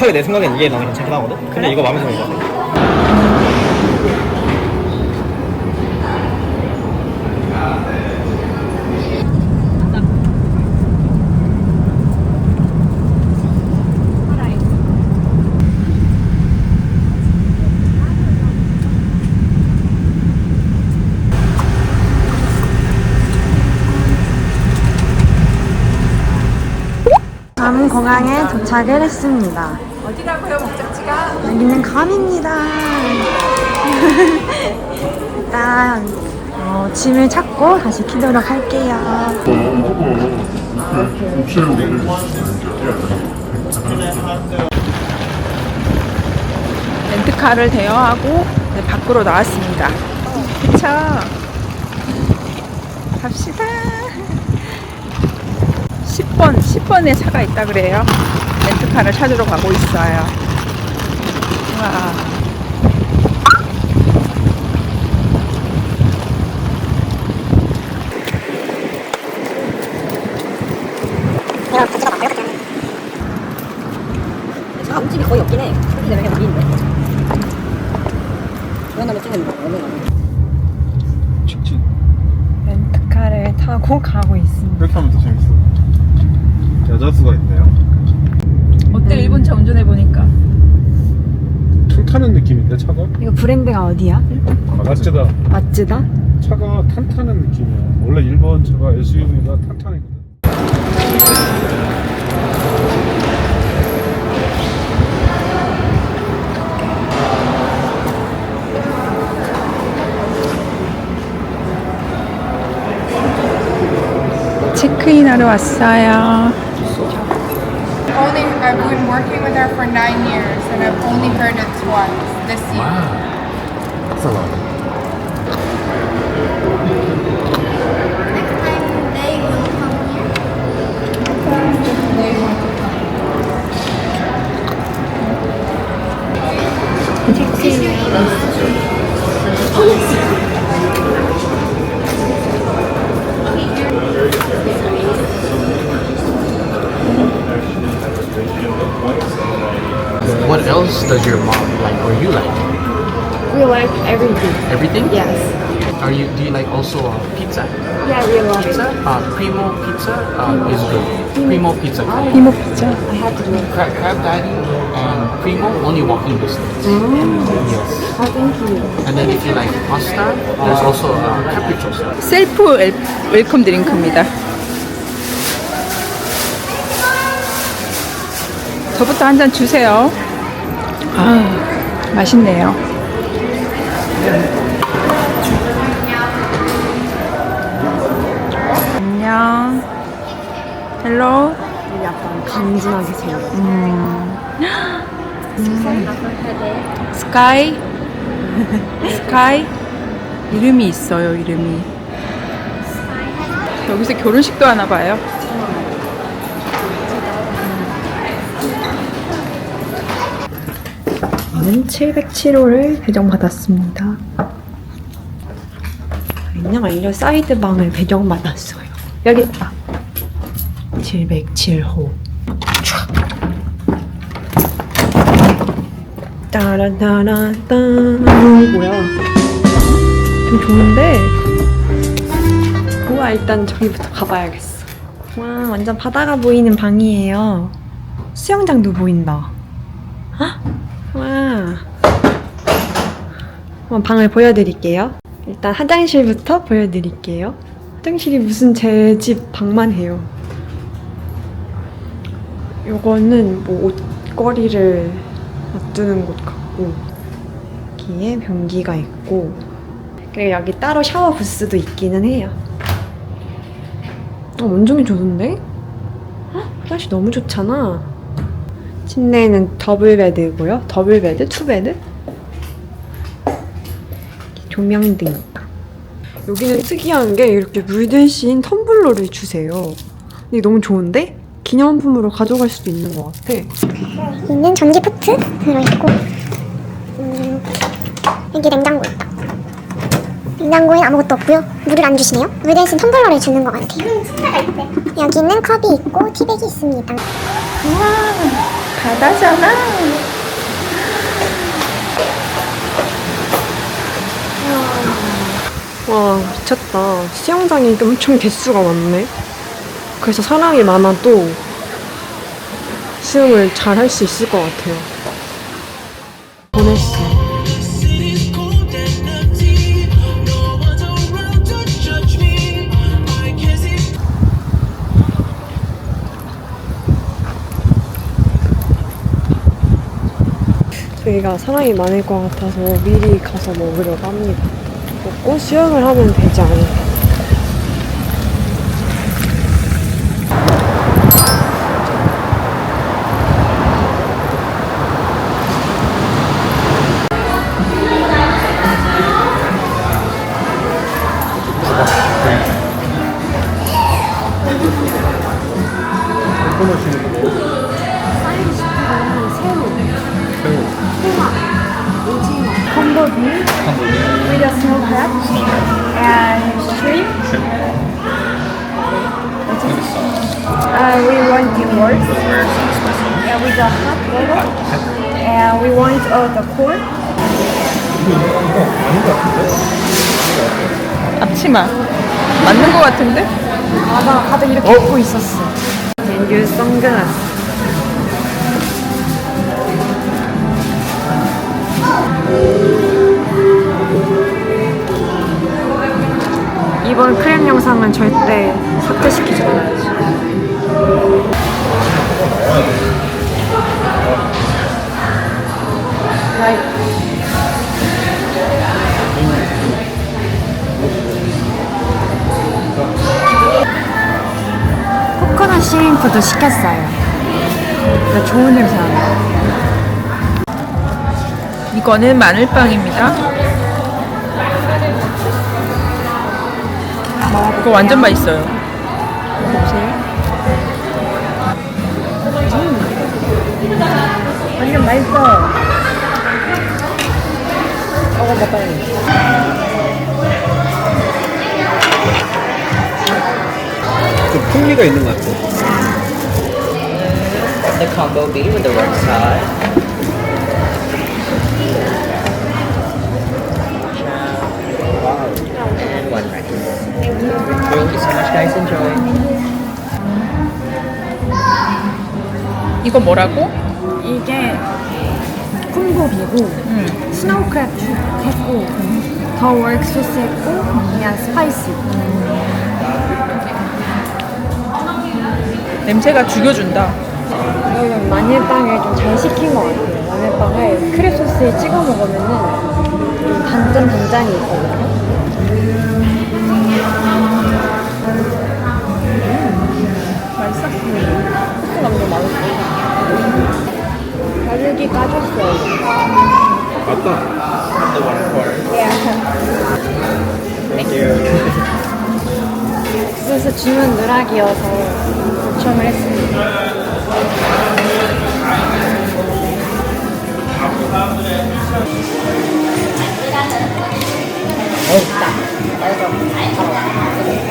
솔직하게 내 생각엔 이게 나는 괜찮긴 하거든? 근데 그래? 이거 마음에 드는 거 같아. 괌 공항에 도착을 했습니다. 어디라고요, 목적지가? 여기는 괌입니다. 일단 짐을 찾고 다시 키도록 할게요. 렌트카를 대여하고 밖으로 나왔습니다. 그쵸? 갑시다. 10번에 차가 있다 그래요. 렌트카를 찾으러 가고 있어요. 와. 차 움직임이 거의 없긴 해. 스피드 레벨이 많이 있는데. 그런 다음에 찍는 거. 직진. 렌트카를 타고 가고 있습니다. 이렇게 하면 더 재밌어. 여자수가 있네요. 어때 일본차 운전해보니까? 툴 타는 느낌인데 차가? 이거 브랜드가 어디야? 마츠다. 마츠다? 차가 탄탄한 느낌이야. 원래 일본 차가 SUV가 탄탄하거든. 체크인하러 왔어요. I've been working with her for 9 years and I've only heard it twice this year. That's a lot. Next time they will come here. They want to come. What else does your mom like or you like? We like everything. Everything? Yes. Do you like also pizza? Yeah, we love Pizza? it. Primo pizza is good. Primo pizza. 이모 피자. I had to do it. Crab Daddy and Primo only walking distance. Yes. Oh, thank you. And then if you like pasta, there's also capriccio stuff. 셀프 웰컴 드링크입니다. 저부터 한 잔 주세요. 아, 맛있네요. 안녕. 헬로. 약간 간지나게 생겼어. 스카이. 스카이. 이름이 있어요, 이름이. 여기서 결혼식도 하나 봐요. 저는 707호를 배정받았습니다. 저희는 완료 사이드방을 배정받았어요. 여기 있다. 707호. 따라따라따. 뭐야? 좀 좋은데? 우와, 일단 저기부터 가봐야겠어. 와, 완전 바다가 보이는 방이에요. 수영장도 보인다. 헉? 와. 한번 방을 보여드릴게요. 일단 화장실부터 보여드릴게요. 화장실이 무슨 제 집 방만 해요. 요거는 뭐 옷걸이를 놔두는 곳 같고, 여기에 변기가 있고, 그리고 여기 따로 샤워 부스도 있기는 해요. 원종이 좋은데? 헉, 화장실 너무 좋잖아. 침대는 더블 베드고요. 더블 베드, 투 베드. 조명등 있다. 여기는 특이한 게 이렇게 물 대신 텀블러를 주세요. 이게 너무 좋은데? 기념품으로 가져갈 수도 있는 것 같아. 여기는 전기 포트 들어있고, 여기 냉장고 있다. 냉장고엔 아무것도 없고요. 물을 안 주시네요. 물 대신 텀블러를 주는 것 같아요. 여기는 컵이 있고 티백이 있습니다. 우와, 바다잖아. 와 미쳤다. 수영장이 엄청 개수가 많네. 그래서 사람이 많아도 수영을 잘 할 수 있을 것 같아요. 보냈어. 저희가 사람이 많을 것 같아서 미리 가서 먹으려고 합니다. 먹고 수영을 하면 되지 않을까. With a snow crab and shrimp. We want the worst. Yeah, with the hot water. And we want the corn. 앞치마. 맞는 것 같은데? 맞아, 다들 이렇게 입고 있었어. 앤유 선글라스. 이번 크랩 영상은 절대 삭제시키지 말아야지. 코코넛 슈림프도 시켰어요. 근데 좋은 냄새 나요. 이거는 마늘빵입니다. 이거 완전 맛있어요. 보세요. 완전 맛있어. 먹어봐 빨리. 좀 풍미가 있는 것 같아. The combo B with the right side. And one right. Thank you so much, guys. Enjoy. 이거 뭐라고? 이게 콩고기고 스노우크랩 했고 더 월크 소스 했고 그냥 스파이시. 냄새가 죽여준다. 이거는 마늘빵을 좀 잘 식힌 것 같아요. 마늘빵을 크랩 소스에 찍어 먹으면은 좀 단짠단짠이 있거든요. 맛있어? 소스 완전 맛있어. 가루기 까줬어요. 맞다. 옥수수 주문 누락이어서 요청을 했습니다.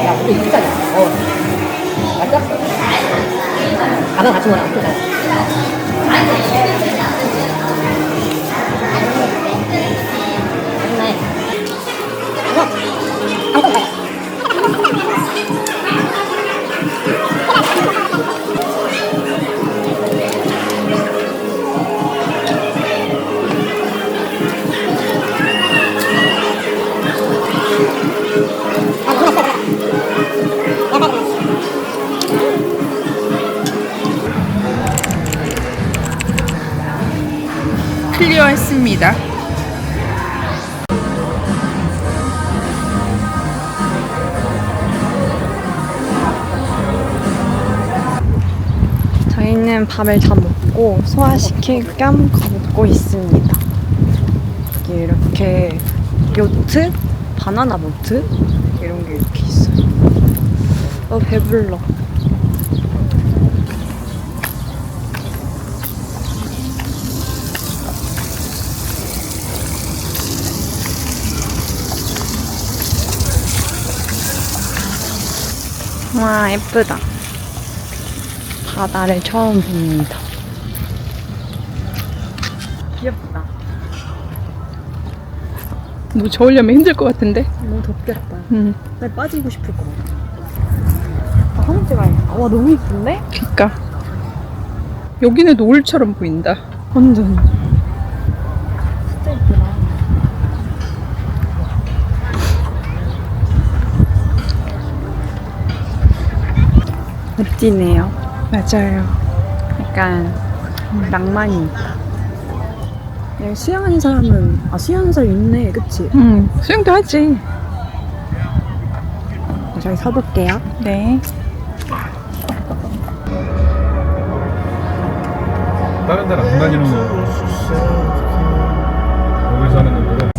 야, 근데 비싸냐? 맞죠? 가방 같이 먹으면 비싸. 맞네. 이거 아무것도 안 클리어했습니다. 저희는 밥을 다 먹고 소화시킬 겸 걷고 있습니다. 여기 이렇게 요트? 바나나 보트? 이런 게 이렇게 있어요. 배불러. 와 예쁘다. 바다를 처음 봅니다. 뭐 저으려면 힘들 것 같은데. 너무 덥겠다. 응. 나 빠지고 싶을 것 같아. 사진 찍어야겠다. 와, 너무 이쁜데? 그니까. 여기는 노을처럼 보인다. 완전. 진짜 이쁘다. 멋지네요. 맞아요. 약간 낭만이 있다. 여기 수영하는 사람은 수영하는 사람 있네, 그치? 응. 수영도 하지. 저희 서볼게요. 네. 다른 데는 안 다니는 거. 여기서 하는 놈들은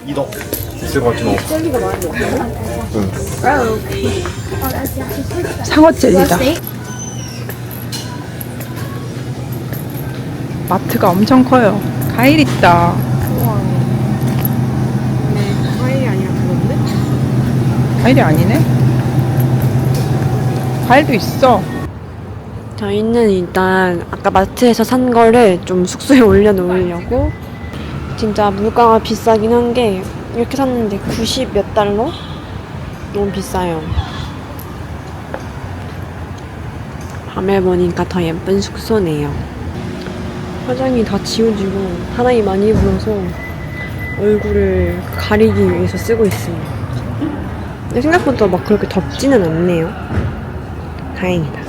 이동. 있을 것 같지 뭐. 상어 젤리다. 마트가 엄청 커요. 과일 있다. 과일이 아니라 그건데? 과일이 아니네? 과일도 있어. 저희는 일단 아까 마트에서 산 거를 좀 숙소에 올려놓으려고. 진짜 물가가 비싸긴 한 게 이렇게 샀는데 90 몇 달러? 너무 비싸요. 밤에 보니까 더 예쁜 숙소네요. 화장이 다 지워지고 바람이 많이 불어서 얼굴을 가리기 위해서 쓰고 있습니다. 근데 생각보다 막 그렇게 덥지는 않네요. 다행이다.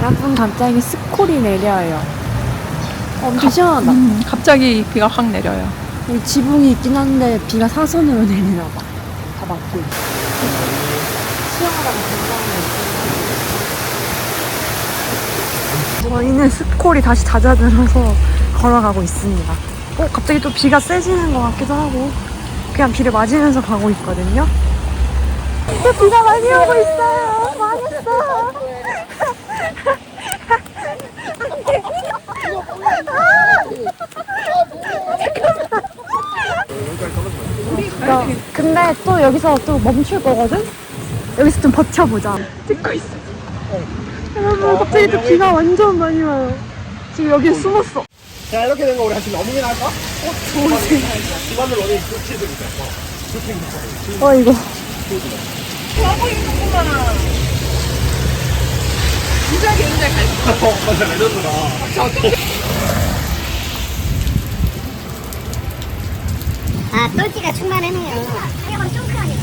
여러분, 갑자기 스콜이 내려요. 엄청 시원하다. 갑자기 비가 확 내려요. 여기 지붕이 있긴 한데 비가 사선으로 내리나 봐. 다 막히고. 수영하다가 저희는 스콜이 다시 잦아들어서 걸어가고 있습니다. 갑자기 또 비가 세지는 것 같기도 하고 그냥 비를 맞으면서 가고 있거든요. 비가 많이 오고 있어요. 망했어. 근데 또 여기서 또 멈출 거거든? 여기서 좀 버텨보자. 찍고 있어. 여러분, 갑자기 또 비가 완전 많이 와요. 지금 여기에 숨었어. 자, 이렇게 된 거 우리 같이 어묵이나 할까? 좋은데. 집안을 어디 그렇게 해드릴까? 이거. 맞아, 레전드다. 똘끼가 충만하네요. 이건 좀 크네.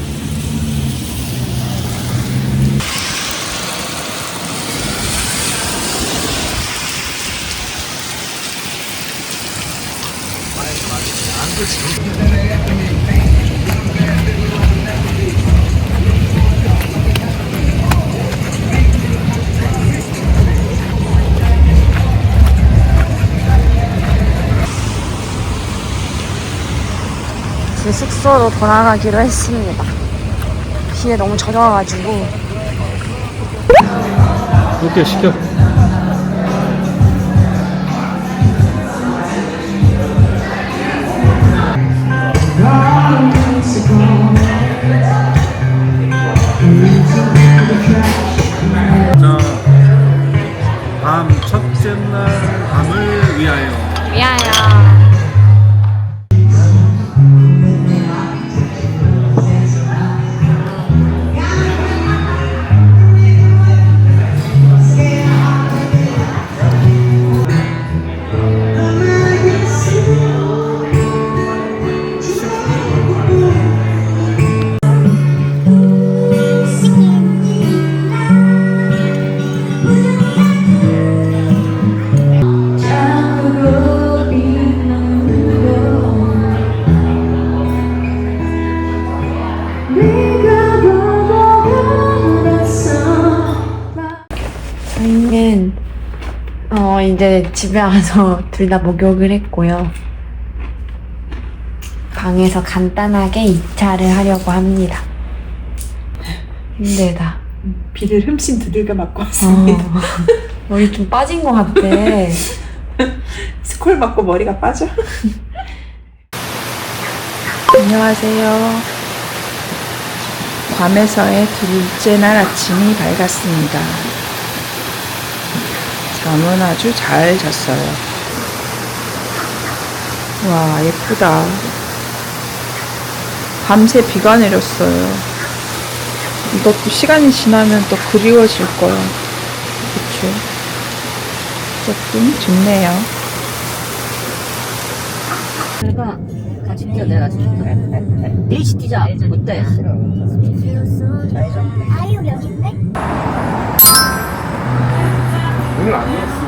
제 숙소로 돌아가기로 했습니다. 비에 너무 젖어가지고. 이렇게 시켜. 자, 밤 첫째 날 밤을 위하여. 저희는 이제 집에 와서 둘 다 목욕을 했고요. 방에서 간단하게 2차를 하려고 합니다. 힘들다. 비를 흠씬 두들겨 맞고 왔습니다. 머리 좀 빠진 것 같아. 스콜 맞고 머리가 빠져? 안녕하세요. 괌에서의 둘째 날 아침이 밝았습니다. 잠은 아주 잘 잤어요. 와, 예쁘다. 밤새 비가 내렸어요. 이것도 시간이 지나면 또 그리워질 거야. 그쵸? 조금 좋네요. 그러니까 같이 뛰어 내가 일시 뛰자 어때? 아이유 여기인데? 오늘 안 넣었어.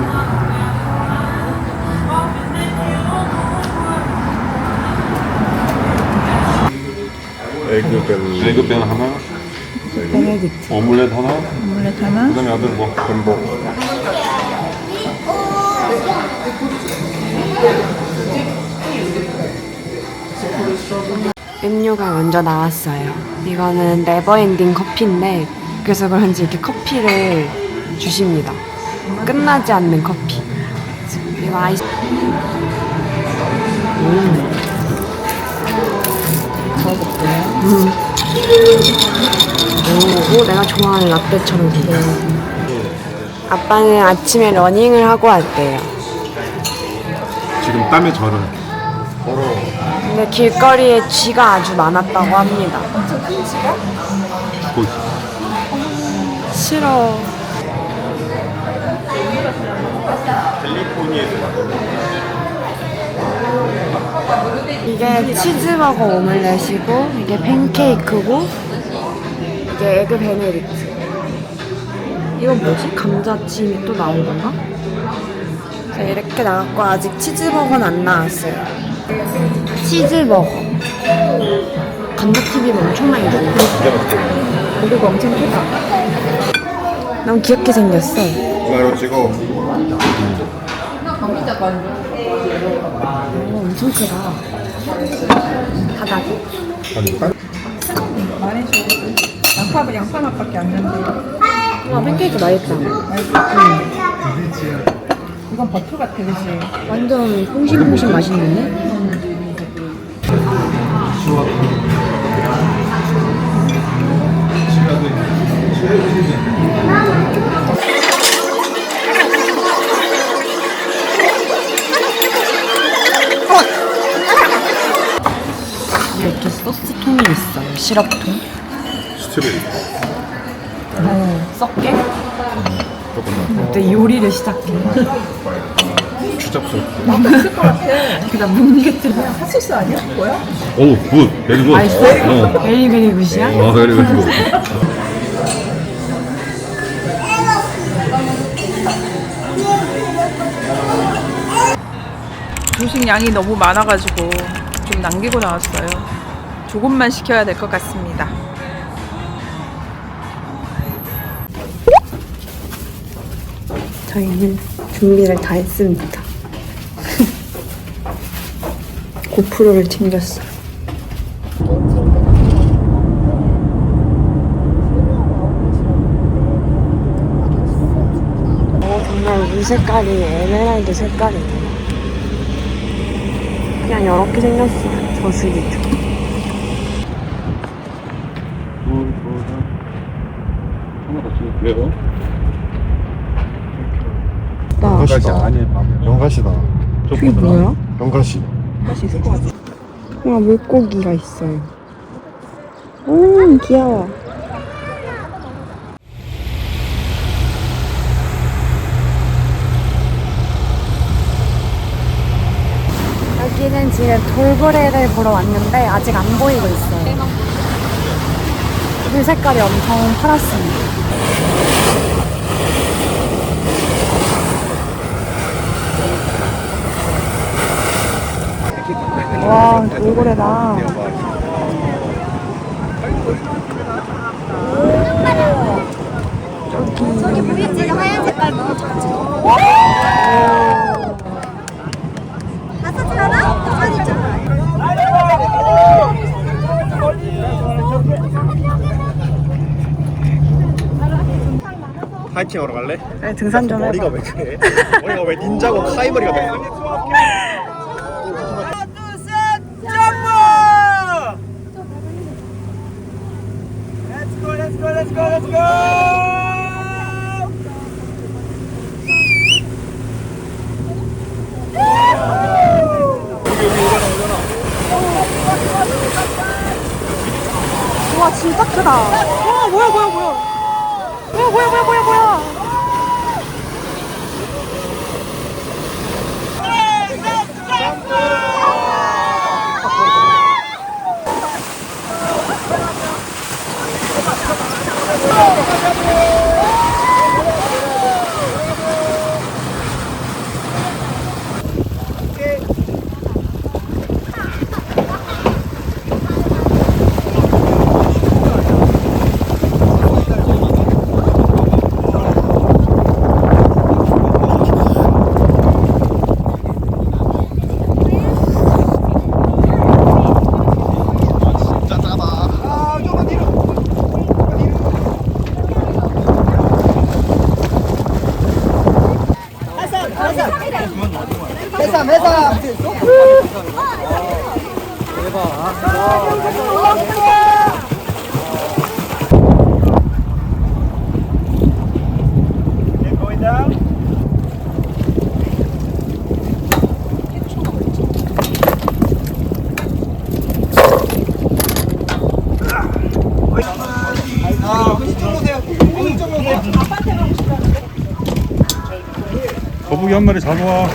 에그벤 하나. 베네딕트. 오믈렛 하나. 오믈렛 하나. 그다음에 아들 뭐 햄버거. 음료가 먼저 나왔어요. 이거는 네버엔딩 커피인데 그래서 그런지 이렇게 커피를 주십니다. 끝나지 않는 커피. 그리고 아이스. 오, 내가 좋아하는 라떼처럼 되게. 아빠는 아침에 러닝을 하고 왔대요. 지금 땀에 절어. 근데 길거리에 쥐가 아주 많았다고 합니다. 죽고 있어. 싫어. 이게 치즈버거 오믈렛이고 이게 팬케이크고 이게 에그 베네딕트. 이건 뭐지? 감자찜이 또 나온 건가? 자, 이렇게 나왔고 아직 치즈버거는 안 나왔어요. 치즈버거. 감자튀김 엄청 많이 넣어. 고기가 엄청 크다. 너무 귀엽게 생겼어. 이거 찍어. 오, 엄청 크다. 바닥이. 많이 줘. 양파 맛밖에 안 나는데. 와, 팬케이크 맛있다. 이건 버터 같아, 그치? 완전 퐁신퐁신 맛있는데? 이렇게 소스통이 있어요. 시럽통. 스트레이. 썩게? 또 요리를 시작해. 추잡스럽고. 맛있을 것 같아. 그다음 묵는 게 들어. 핫소스 아니야? 뭐야? 오, 굿. 베리 굿. 맛있어? 베리베리 굿이야? 베리 굿. 조식 양이 너무 많아가지고 좀 남기고 나왔어요. 조금만 시켜야 될 것 같습니다. 저희는 준비를 다 했습니다. 고프로를 챙겼어요. 정말 물 색깔이 에메랄드 색깔이네요. 그냥 이렇게 생겼어요. 저수지죠. 하나 더 찍을게요. 연가시다. 연가시다. 이게 뭐야? 연가시. 와, 물고기가 있어요. 귀여워. 여기는 지금 돌고래를 보러 왔는데 아직 안 보이고 있어요. 물 색깔이 엄청 파랗습니다. 와, 돌고래다. 저기 보이지? 하얀 색깔 너무 작지? 아싸지 않아? 가만히 있잖아. 하이킹하러 갈래? 네, 등산 좀 머리가 해봐. 왜 그래? 머리가 왜 닌자고 카이 머리가 됐어? 하나, 둘, 셋, 점프! 와 진짜 크다. 와 뭐야 뭐야 뭐야. 뭐야. 거북이 한 마리 잡아와.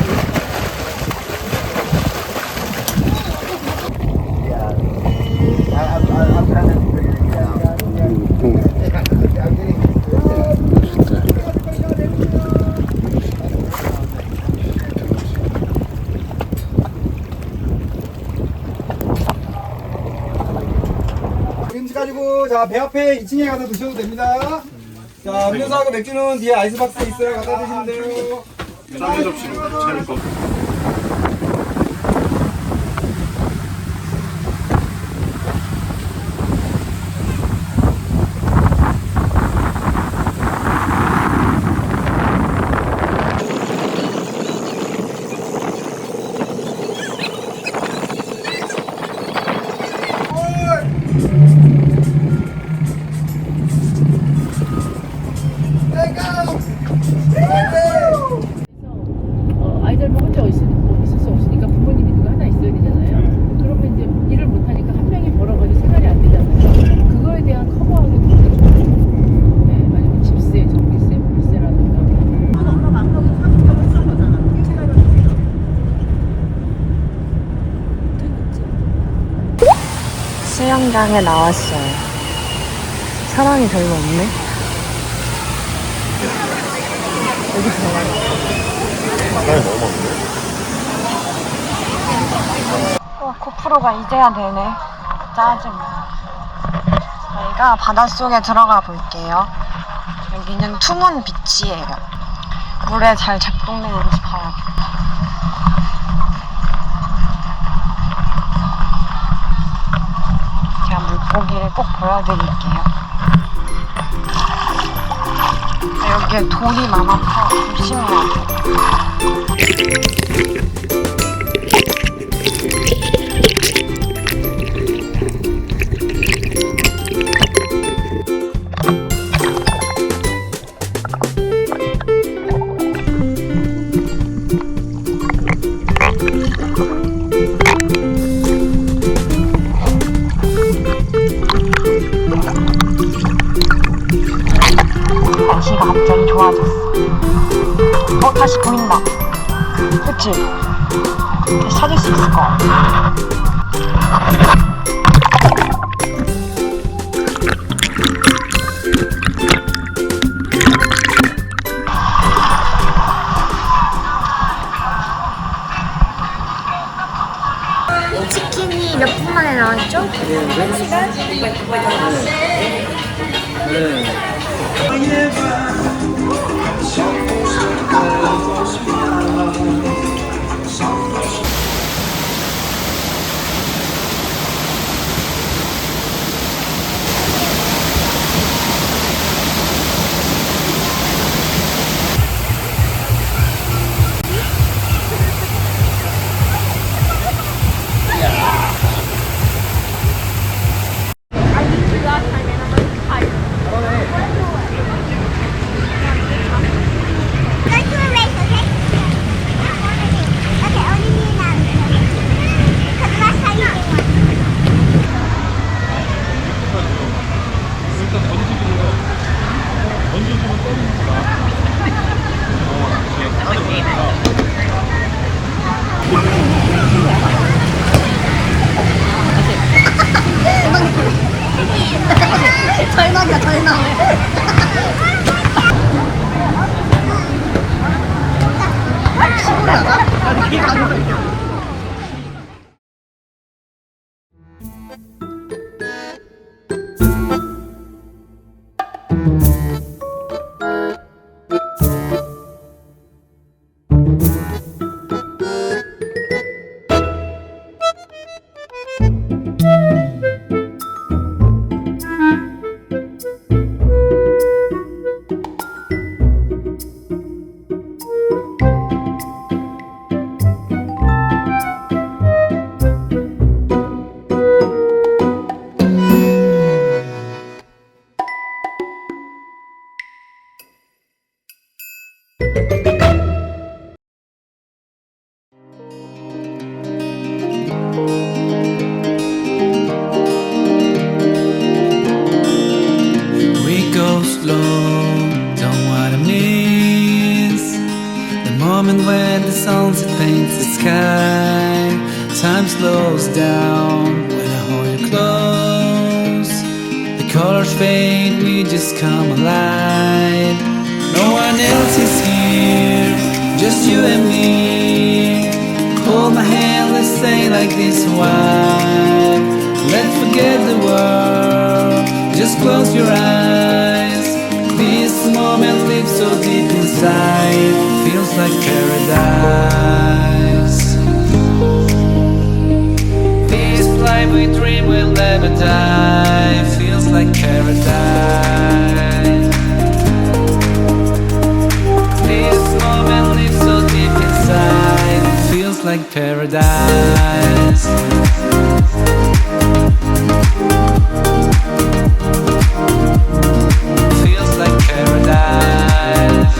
김치 가지고 자 배 앞에 2층에 가서 드셔도 됩니다. 자 음료수하고 맥주는 뒤에 아이스박스에 있어요. 갖다 드시면 돼요. 짜리 접시로 차릴 거. 아이들 뭐 혼자 있을 수 없으니까 부모님이 누가 하나 있어야 되잖아요. 그러면 이제 일을 못하니까 한 명이 벌어가지고 생활이 안 되잖아요. 그거에 대한 커버하기 도 네, 아니면 집세, 전기세, 물세라든가. 수영장에 나왔어요. 사람이 별로 없네. 여기 들어가요. 고프로가 이제야 되네. 짜증나. 저희가 바닷속에 들어가 볼게요. 여기는 투문 비치예요. 물에 잘 작동되는지 봐야겠다. 제가 물고기를 꼭 보여드릴게요. 여기에 돌이 많아서 조심해야 돼요. 날씨가 갑자기 좋아졌어. 다시 보인다. 그치? 다시 찾을 수 있을 것 같아. 치킨이 몇 분 만에 나왔죠? 1시간? We go slow, don't wanna miss the moment when the sunset paints the sky. Time slows down when I hold you close. The colors fade, we just come alive. No one else is here, just you and me. Hold my hand, let's stay like this a while. Let's forget the world, just close your eyes. This moment lives so deep inside, feels like paradise. This life we dream will never die, feels like paradise. This moment lives so deep inside, feels like paradise. Feels like paradise.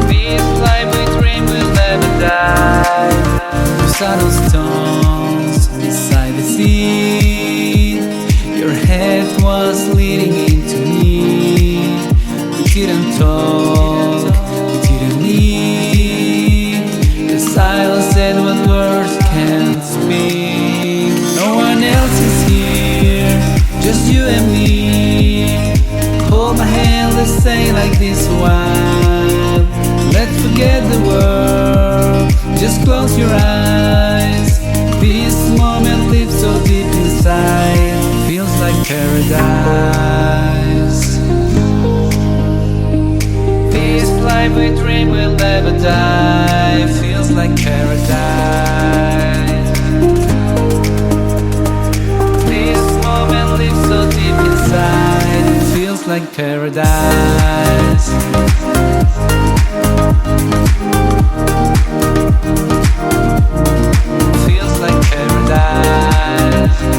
This life we dream will never die. The subtle stones beside the sea, your head was leading into me. We didn't talk, we didn't need. The silence said what words can't speak. No one else is here, just you and me. Hold my hand, let's stay like this a while. Let's forget the world, just close your eyes. This moment lives so deep inside, feels like paradise. This life we dream will never die, feels like paradise. This moment lives so deep inside, feels like paradise. Feels like paradise.